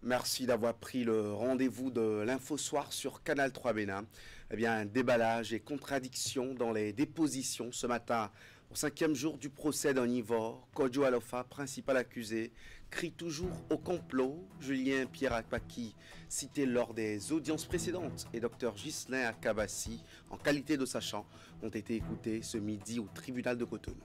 Merci d'avoir pris le rendez-vous de l'Info Soir sur Canal 3 Bénin. Eh bien, déballage et contradiction dans les dépositions ce matin. Au 5e jour du procès d'un Ivor, Kodjo Alofa, principal accusé, crie toujours au complot. Julien Pierre Akpaki, cité lors des audiences précédentes, et Dr Ghislain Akabassi, en qualité de sachant, ont été écoutés ce midi au tribunal de Cotonou.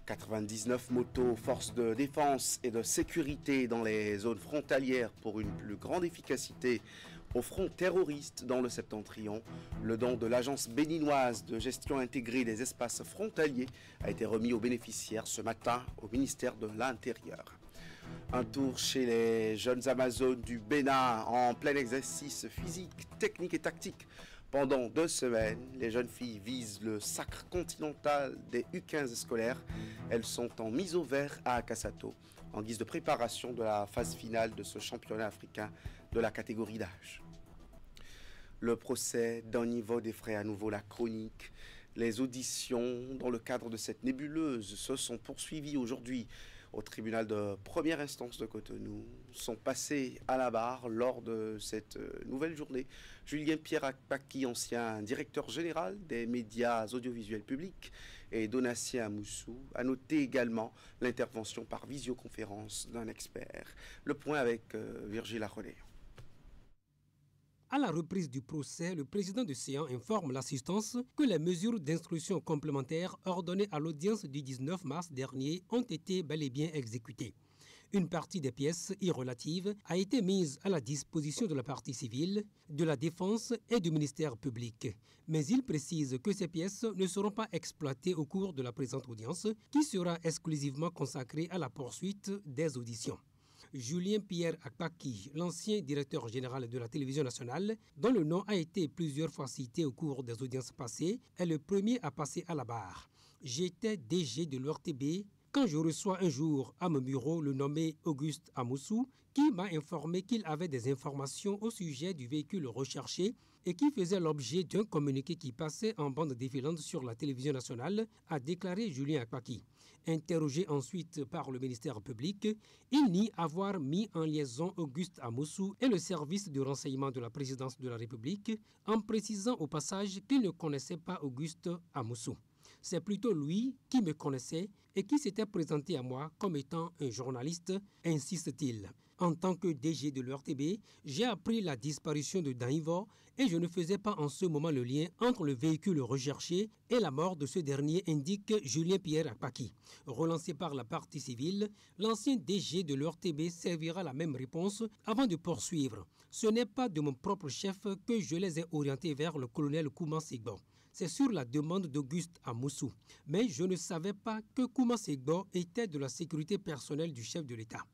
99 motos, forces de défense et de sécurité dans les zones frontalières pour une plus grande efficacité au front terroriste dans le Septentrion. Le don de l'agence béninoise de gestion intégrée des espaces frontaliers a été remis aux bénéficiaires ce matin au ministère de l'Intérieur. Un tour chez les jeunes Amazones du Bénin en plein exercice physique, technique et tactique. Pendant 2 semaines, les jeunes filles visent le sacre continental des U15 scolaires. Elles sont en mise au vert à Akasato, en guise de préparation de la phase finale de ce championnat africain de la catégorie d'âge. Le procès d'un niveau défraie à nouveau la chronique. Les auditions dans le cadre de cette nébuleuse se sont poursuivies aujourd'hui au tribunal de première instance de Cotonou. Sont passés à la barre lors de cette nouvelle journée Julien Pierre Akpaki, ancien directeur général des médias audiovisuels publics, et Donatien Amoussou. A noter également l'intervention par visioconférence d'un expert. Le point avec Virgile Arroné. À la reprise du procès, le président du séance informe l'assistance que les mesures d'instruction complémentaires ordonnées à l'audience du 19 mars dernier ont été bel et bien exécutées. Une partie des pièces irrelatives a été mise à la disposition de la partie civile, de la défense et du ministère public. Mais il précise que ces pièces ne seront pas exploitées au cours de la présente audience, qui sera exclusivement consacrée à la poursuite des auditions. Julien Pierre Akpaki, l'ancien directeur général de la télévision nationale, dont le nom a été plusieurs fois cité au cours des audiences passées, est le premier à passer à la barre. J'étais DG de l'ORTB quand je reçois un jour à mon bureau le nommé Auguste Amoussou, qui m'a informé qu'il avait des informations au sujet du véhicule recherché et qui faisait l'objet d'un communiqué qui passait en bande défilante sur la télévision nationale, a déclaré Julien Akpaki. Interrogé ensuite par le ministère public, il nie avoir mis en liaison Auguste Amoussou et le service de renseignement de la présidence de la République, en précisant au passage qu'il ne connaissait pas Auguste Amoussou. C'est plutôt lui qui me connaissait et qui s'était présenté à moi comme étant un journaliste, insiste-t-il. En tant que DG de l'ORTB, j'ai appris la disparition de Daïvo et je ne faisais pas en ce moment le lien entre le véhicule recherché et la mort de ce dernier, indique Julien Pierre Akpaki. Relancé par la partie civile, l'ancien DG de l'ORTB servira la même réponse avant de poursuivre. Ce n'est pas de mon propre chef que je les ai orientés vers le colonel Kouman Sigbo. C'est sur la demande d'Auguste Amoussou. Mais je ne savais pas que Kouman Sigbo était de la sécurité personnelle du chef de l'État.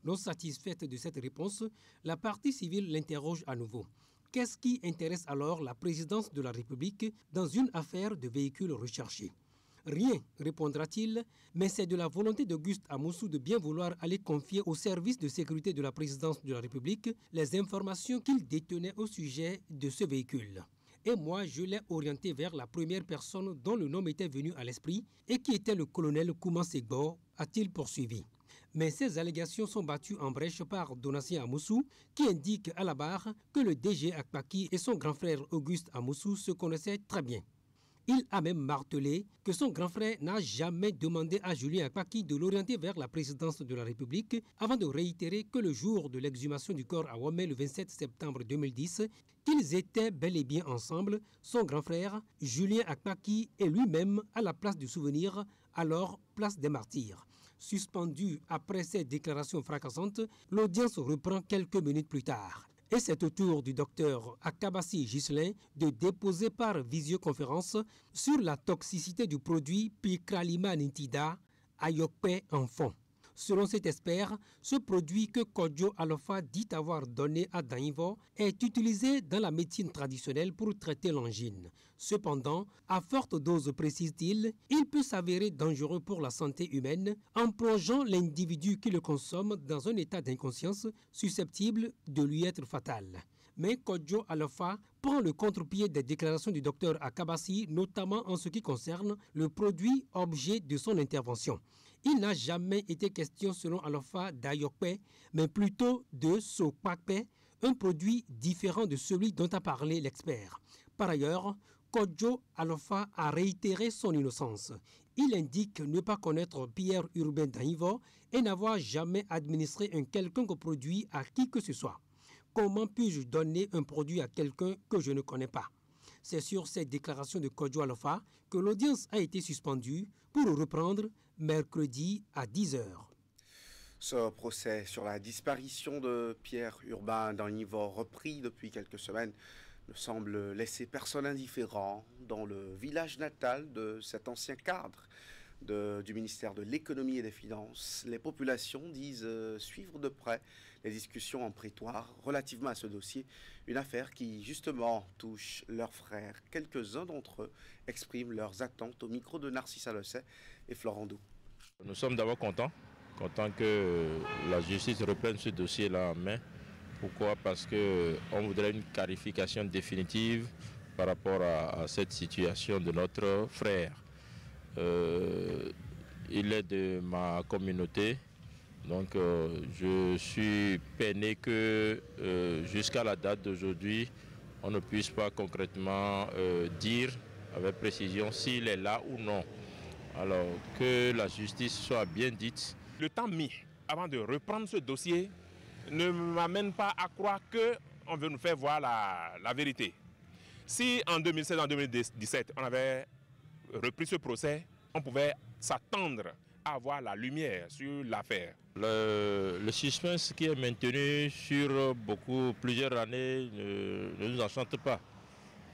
Non satisfaite de cette réponse, la partie civile l'interroge à nouveau. Qu'est-ce qui intéresse alors la présidence de la République dans une affaire de véhicules recherchés ? Rien, répondra-t-il, mais c'est de la volonté d'Auguste Amoussou de bien vouloir aller confier au service de sécurité de la présidence de la République les informations qu'il détenait au sujet de ce véhicule. Et moi, je l'ai orienté vers la première personne dont le nom était venu à l'esprit et qui était le colonel Kouman Sigbo, a-t-il poursuivi. Mais ces allégations sont battues en brèche par Donatien Amoussou, qui indique à la barre que le DG Akpaki et son grand frère Auguste Amoussou se connaissaient très bien. Il a même martelé que son grand frère n'a jamais demandé à Julien Akpaki de l'orienter vers la présidence de la République avant de réitérer que le jour de l'exhumation du corps à Wamé le 27 septembre 2010, qu'ils étaient bel et bien ensemble, son grand frère, Julien Akpaki et lui-même à la place du souvenir, alors place des martyrs. Suspendu après ces déclarations fracassantes, l'audience reprend quelques minutes plus tard. Et c'est au tour du docteur Akabassi Ghislain de déposer par visioconférence sur la toxicité du produit Picralimanitida à Yokpe enfant. Selon cet expert, ce produit que Kodjo Alofa dit avoir donné à Daïvo est utilisé dans la médecine traditionnelle pour traiter l'angine. Cependant, à forte dose, précise-t-il, il peut s'avérer dangereux pour la santé humaine en plongeant l'individu qui le consomme dans un état d'inconscience susceptible de lui être fatal. Mais Kodjo Alofa prend le contre-pied des déclarations du docteur Akabassi, notamment en ce qui concerne le produit objet de son intervention. Il n'a jamais été question, selon Alpha, d'Ayokpe, mais plutôt de Sokpakpe, un produit différent de celui dont a parlé l'expert. Par ailleurs, Kodjo Alpha a réitéré son innocence. Il indique ne pas connaître Pierre Urbain Daïvo et n'avoir jamais administré un quelconque produit à qui que ce soit. Comment puis-je donner un produit à quelqu'un que je ne connais pas? C'est sur cette déclaration de Kodjo Alpha que l'audience a été suspendue pour reprendre mercredi à 10h. Ce procès sur la disparition de Pierre Urbain Daïvo, repris depuis quelques semaines, ne semble laisser personne indifférent dans le village natal de cet ancien cadre du ministère de l'économie et des finances. Les populations disent suivre de près les discussions en prétoire relativement à ce dossier, une affaire qui justement touche leurs frères. Quelques-uns d'entre eux expriment leurs attentes au micro de Narcisse Alocet et Florent Dou. Nous sommes d'abord contents que la justice reprenne ce dossier-là en main. Pourquoi? Parce qu'on voudrait une clarification définitive par rapport à cette situation de notre frère. Il est de ma communauté, donc je suis peiné que jusqu'à la date d'aujourd'hui, on ne puisse pas concrètement dire avec précision s'il est là ou non. Alors que la justice soit bien dite. Le temps mis avant de reprendre ce dossier ne m'amène pas à croire qu'on veut nous faire voir la vérité. Si en 2016, en 2017, on avait repris ce procès, on pouvait s'attendre à avoir la lumière sur l'affaire. Le suspense qui est maintenu sur plusieurs années ne nous enchante pas.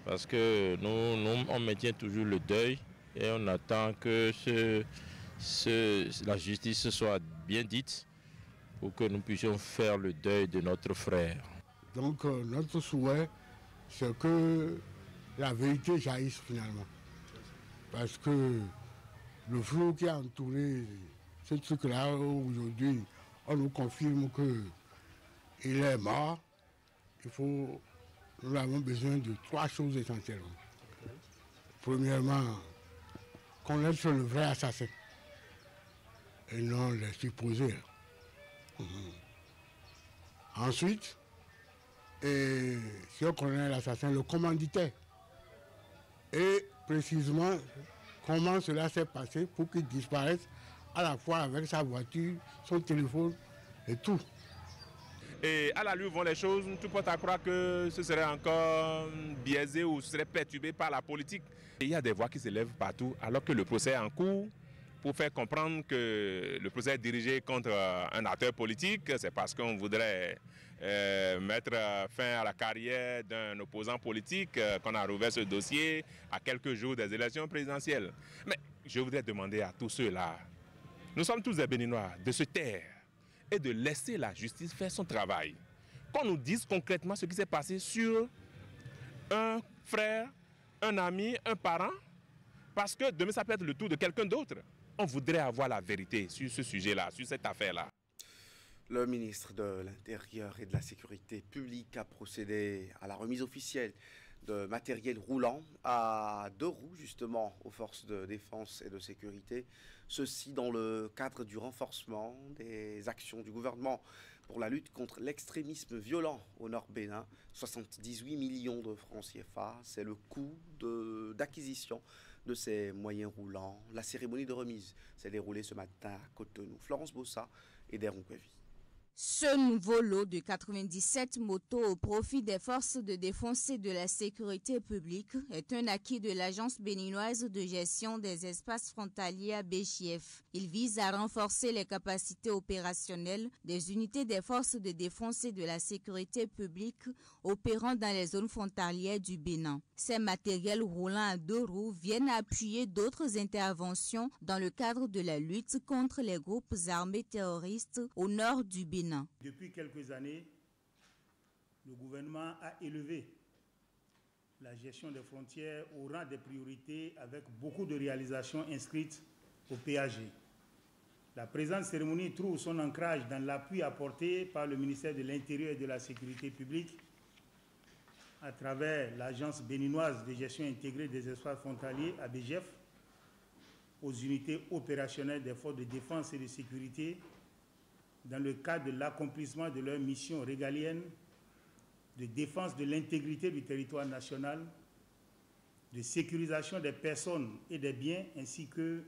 Parce que nous, on maintient toujours le deuil et on attend que la justice soit bien dite pour que nous puissions faire le deuil de notre frère. Donc notre souhait, c'est que la vérité jaillisse finalement. Parce que le flou qui a entouré ce truc-là, aujourd'hui, on nous confirme qu'il est mort. Nous avons besoin de 3 choses essentiellement. Premièrement, connaître le vrai assassin et non les supposés. Ensuite, si on connaît l'assassin, le commanditaire. Et précisément, comment cela s'est passé pour qu'il disparaisse à la fois avec sa voiture, son téléphone et tout. Et à la lueur vont les choses, tout porte à croire que ce serait encore biaisé ou ce serait perturbé par la politique. Et il y a des voix qui s'élèvent partout alors que le procès est en cours pour faire comprendre que le procès est dirigé contre un acteur politique. C'est parce qu'on voudrait mettre fin à la carrière d'un opposant politique qu'on a rouvert ce dossier à quelques jours des élections présidentielles. Mais je voudrais demander à tous ceux-là, nous sommes tous des Béninois, de se taire et de laisser la justice faire son travail. Qu'on nous dise concrètement ce qui s'est passé sur un frère, un ami, un parent, parce que demain ça peut être le tour de quelqu'un d'autre. On voudrait avoir la vérité sur ce sujet-là, sur cette affaire-là. Le ministre de l'Intérieur et de la Sécurité publique a procédé à la remise officielle de matériel roulant à 2 roues, justement, aux forces de défense et de sécurité. Ceci dans le cadre du renforcement des actions du gouvernement pour la lutte contre l'extrémisme violent au Nord Bénin. 78 millions de francs CFA, c'est le coût d'acquisition de ces moyens roulants. La cérémonie de remise s'est déroulée ce matin à Cotonou. Florence Bossa et Deron Kwevi. Ce nouveau lot de 97 motos au profit des forces de défense et de la sécurité publique est un acquis de l'Agence béninoise de gestion des espaces frontaliers ABJF. Il vise à renforcer les capacités opérationnelles des unités des forces de défense et de la sécurité publique opérant dans les zones frontalières du Bénin. Ces matériels roulants à 2 roues viennent appuyer d'autres interventions dans le cadre de la lutte contre les groupes armés terroristes au nord du Bénin. Depuis quelques années, le gouvernement a élevé la gestion des frontières au rang des priorités avec beaucoup de réalisations inscrites au PAG. La présente cérémonie trouve son ancrage dans l'appui apporté par le ministère de l'Intérieur et de la Sécurité publique à travers l'Agence béninoise de gestion intégrée des espaces frontaliers, ABGF, aux unités opérationnelles des forces de défense et de sécurité dans le cadre de l'accomplissement de leur mission régalienne de défense de l'intégrité du territoire national, de sécurisation des personnes et des biens, ainsi que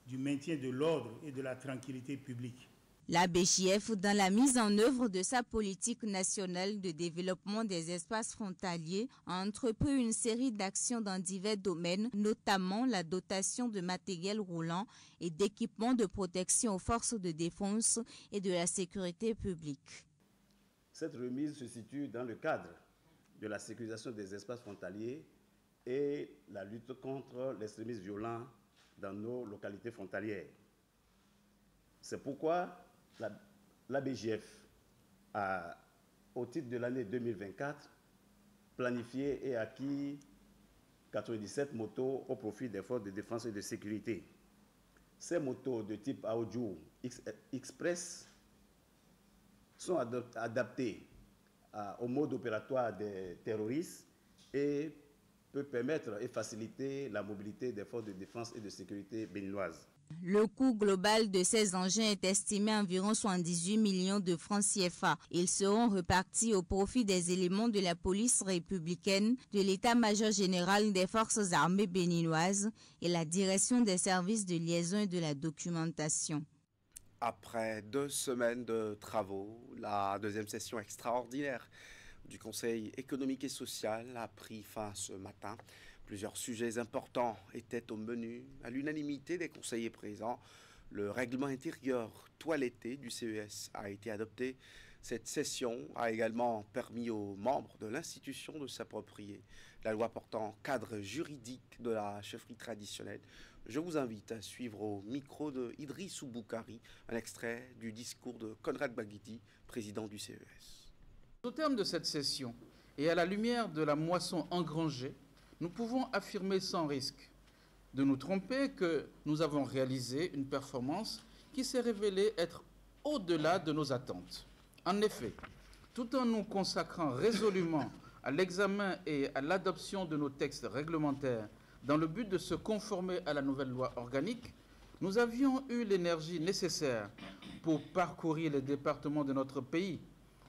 du maintien de l'ordre et de la tranquillité publique. La BJF, dans la mise en œuvre de sa politique nationale de développement des espaces frontaliers, a entrepris une série d'actions dans divers domaines, notamment la dotation de matériel roulant et d'équipements de protection aux forces de défense et de la sécurité publique. Cette remise se situe dans le cadre de la sécurisation des espaces frontaliers et la lutte contre l'extrémisme violent dans nos localités frontalières. C'est pourquoi la BJF a, au titre de l'année 2024, planifié et acquis 97 motos au profit des forces de défense et de sécurité. Ces motos de type Audio Express sont adaptées au mode opératoire des terroristes et peut permettre et faciliter la mobilité des forces de défense et de sécurité béninoises. Le coût global de ces engins est estimé à environ 78 millions de francs CFA. Ils seront repartis au profit des éléments de la police républicaine, de l'état-major général des forces armées béninoises et la direction des services de liaison et de la documentation. Après 2 semaines de travaux, la deuxième session extraordinaire du Conseil économique et social a pris fin ce matin. Plusieurs sujets importants étaient au menu. À l'unanimité des conseillers présents, le règlement intérieur toiletté du CES a été adopté. Cette session a également permis aux membres de l'institution de s'approprier la loi portant cadre juridique de la chefferie traditionnelle. Je vous invite à suivre au micro de Idrissou Boukari un extrait du discours de Conrad Baguidi, président du CES. Au terme de cette session et à la lumière de la moisson engrangée, nous pouvons affirmer sans risque de nous tromper que nous avons réalisé une performance qui s'est révélée être au-delà de nos attentes. En effet, tout en nous consacrant résolument à l'examen et à l'adoption de nos textes réglementaires dans le but de se conformer à la nouvelle loi organique, nous avions eu l'énergie nécessaire pour parcourir les départements de notre pays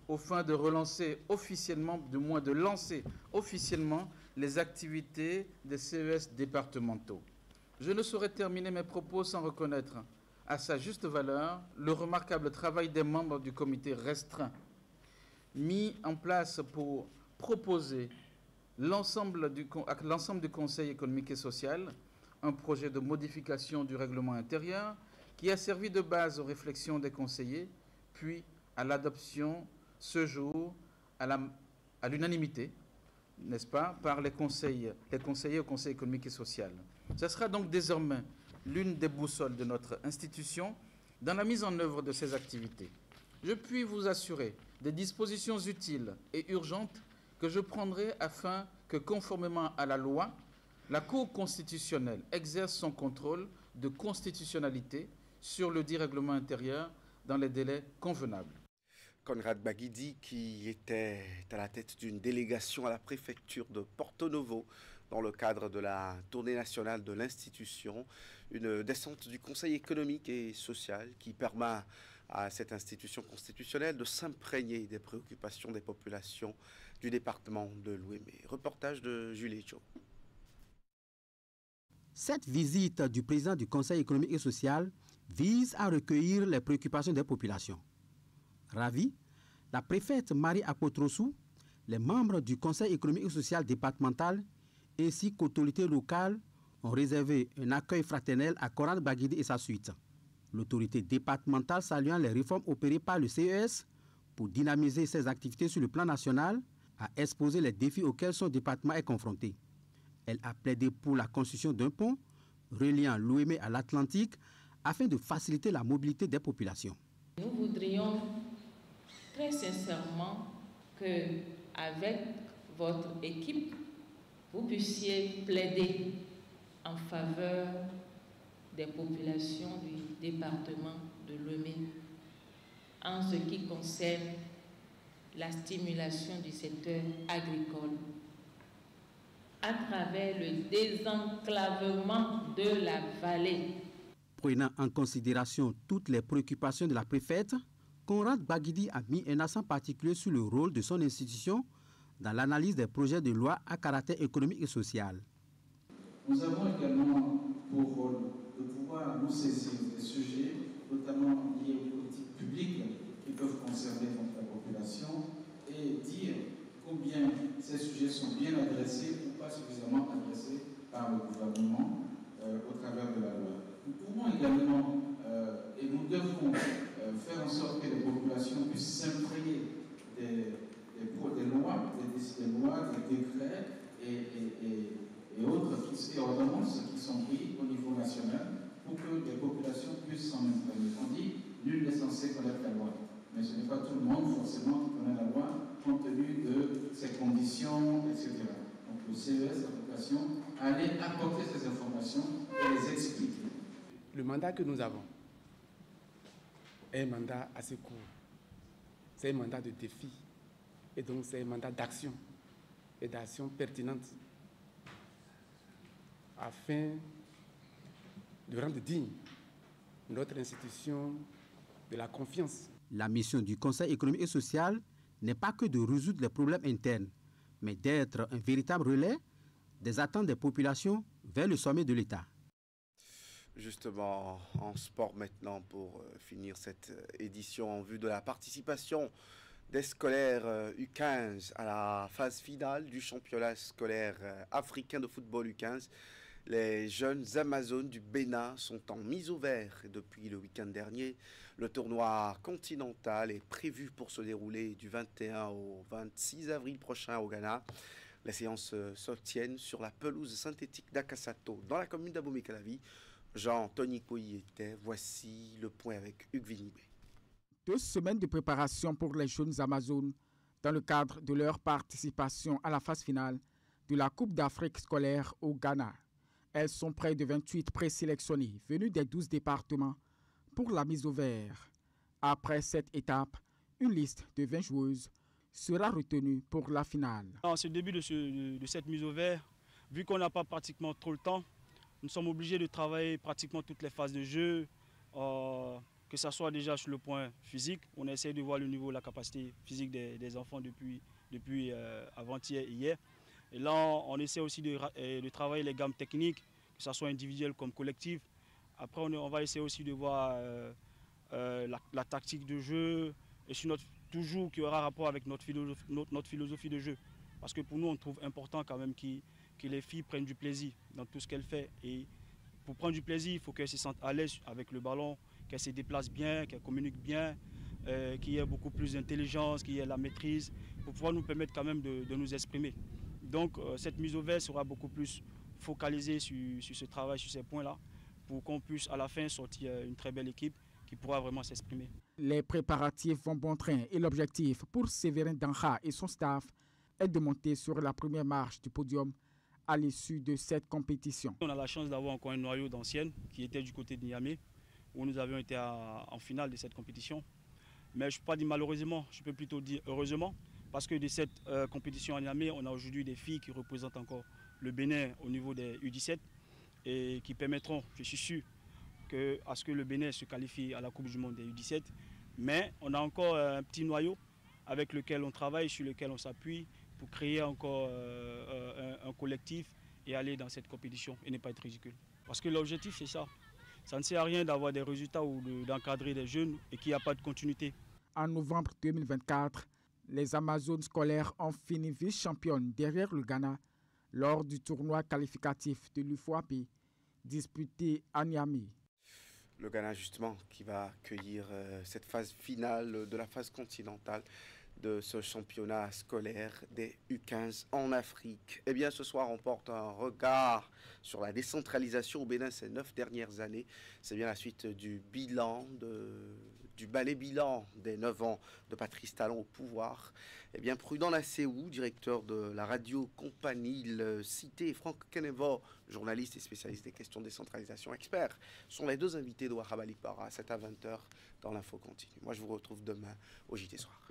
au fin de relancer officiellement, du moins de lancer officiellement les activités des CES départementaux. Je ne saurais terminer mes propos sans reconnaître à sa juste valeur le remarquable travail des membres du comité restreint mis en place pour proposer à l'ensemble du Conseil économique et social un projet de modification du règlement intérieur qui a servi de base aux réflexions des conseillers, puis à l'adoption ce jour à l'unanimité, n'est-ce pas, par les conseillers au Conseil économique et social. Ce sera donc désormais l'une des boussoles de notre institution dans la mise en œuvre de ces activités. Je puis vous assurer des dispositions utiles et urgentes que je prendrai afin que, conformément à la loi, la Cour constitutionnelle exerce son contrôle de constitutionnalité sur le dit règlement intérieur dans les délais convenables. Conrad Baguidi, qui était à la tête d'une délégation à la préfecture de Porto Novo dans le cadre de la tournée nationale de l'institution, une descente du Conseil économique et social qui permet à cette institution constitutionnelle de s'imprégner des préoccupations des populations du département de l'Ouémé. Reportage de Julie Cho. Cette visite du président du Conseil économique et social vise à recueillir les préoccupations des populations. Ravi, la préfète Marie Apotrosou, les membres du Conseil économique et social départemental ainsi qu'autorités locales ont réservé un accueil fraternel à Conrad Baguidi et sa suite. L'autorité départementale saluant les réformes opérées par le CES pour dynamiser ses activités sur le plan national a exposé les défis auxquels son département est confronté. Elle a plaidé pour la construction d'un pont reliant l'Ouémé à l'Atlantique afin de faciliter la mobilité des populations. Nous voudrions très sincèrement qu'avec votre équipe, vous puissiez plaider en faveur des populations du département de l'Ouémé en ce qui concerne la stimulation du secteur agricole, à travers le désenclavement de la vallée. Prenant en considération toutes les préoccupations de la préfète, Conrad Baguidi a mis un accent particulier sur le rôle de son institution dans l'analyse des projets de loi à caractère économique et social. Nous avons également pour rôle de pouvoir nous saisir des sujets, notamment liés aux politiques publiques qui peuvent concerner notre population et dire combien ces sujets sont bien adressés ou pas suffisamment adressés par le gouvernement au travers de la loi. Nous pouvons également, et nous devons faire en sorte que les populations puissent s'imprégner des lois, des lois, des décrets et autres ordonnances qui sont prises au niveau national pour que les populations puissent s'en imprégner. On dit nul n'est censé connaître la loi, mais ce n'est pas tout le monde forcément qui connaît la loi compte tenu de ses conditions, etc. Donc le CES a vocation à aller apporter ces informations et les expliquer. Le mandat que nous avons est un mandat assez court. C'est un mandat de défi. Et donc c'est un mandat d'action et d'action pertinente afin de rendre digne notre institution de la confiance. La mission du Conseil économique et social n'est pas que de résoudre les problèmes internes, mais d'être un véritable relais des attentes des populations vers le sommet de l'État. Justement, en sport maintenant, pour finir cette édition en vue de la participation des scolaires U15 à la phase finale du championnat scolaire africain de football U15. Les jeunes Amazones du Bénin sont en mise au vert depuis le week-end dernier. Le tournoi continental est prévu pour se dérouler du 21 au 26 avril prochain au Ghana. Les séances s'obtiennent sur la pelouse synthétique d'Akasato dans la commune d'Abomey-Calavi. Jean-Tony Koyete, voici le point avec Hugues Vinibé. 2 semaines de préparation pour les jeunes Amazones dans le cadre de leur participation à la phase finale de la Coupe d'Afrique scolaire au Ghana. Elles sont près de 28 présélectionnées venues des 12 départements pour la mise au vert. Après cette étape, une liste de 20 joueuses sera retenue pour la finale. En ce début de cette mise au vert, vu qu'on n'a pas pratiquement trop le temps, nous sommes obligés de travailler pratiquement toutes les phases de jeu, que ce soit déjà sur le point physique. On essaie de voir le niveau, la capacité physique des enfants depuis avant-hier et hier. Et là, on essaie aussi de travailler les gammes techniques, que ce soit individuel comme collectif. Après, on va essayer aussi de voir la tactique de jeu et sur toujours qui aura rapport avec notre philosophie de jeu. Parce que pour nous, on trouve important quand même que les filles prennent du plaisir dans tout ce qu'elles font. Et pour prendre du plaisir, il faut qu'elles se sentent à l'aise avec le ballon, qu'elles se déplacent bien, qu'elles communiquent bien, qu'il y ait beaucoup plus d'intelligence, qu'il y ait la maîtrise, pour pouvoir nous permettre quand même de nous exprimer. Donc cette mise au vert sera beaucoup plus focalisée sur ce travail, sur ces points-là, pour qu'on puisse à la fin sortir une très belle équipe qui pourra vraiment s'exprimer. Les préparatifs vont bon train et l'objectif pour Séverin Danha et son staff est de monter sur la première marche du podium à l'issue de cette compétition. On a la chance d'avoir encore un noyau d'anciennes qui était du côté de Niamey, où nous avions été en finale de cette compétition. Mais je ne peux pas dire malheureusement, je peux plutôt dire heureusement, parce que de cette compétition à Niamey, on a aujourd'hui des filles qui représentent encore le Bénin au niveau des U17 et qui permettront, je suis sûr, à ce que le Bénin se qualifie à la Coupe du Monde des U17. Mais on a encore un petit noyau avec lequel on travaille, sur lequel on s'appuie pour créer encore un collectif et aller dans cette compétition et ne pas être ridicule. Parce que l'objectif, c'est ça. Ça ne sert à rien d'avoir des résultats ou d'encadrer des jeunes et qu'il n'y a pas de continuité. En novembre 2024, les Amazones scolaires ont fini vice-championnes derrière le Ghana lors du tournoi qualificatif de l'UFOAP disputé à Niamey. Le Ghana justement qui va accueillir cette phase finale de la phase continentale de ce championnat scolaire des U15 en Afrique. Eh bien, ce soir, on porte un regard sur la décentralisation au Bénin ces 9 dernières années. C'est bien la suite du bilan, du balai bilan des 9 ans de Patrice Talon au pouvoir. Eh bien, Prudent Lasséou, directeur de la radio compagnie Le Cité, Franck Kenevo, journaliste et spécialiste des questions de décentralisation, expert, sont les 2 invités de Wahab Ali Para, 7 à 20h dans l'Info Continue. Moi, je vous retrouve demain au JT Soir.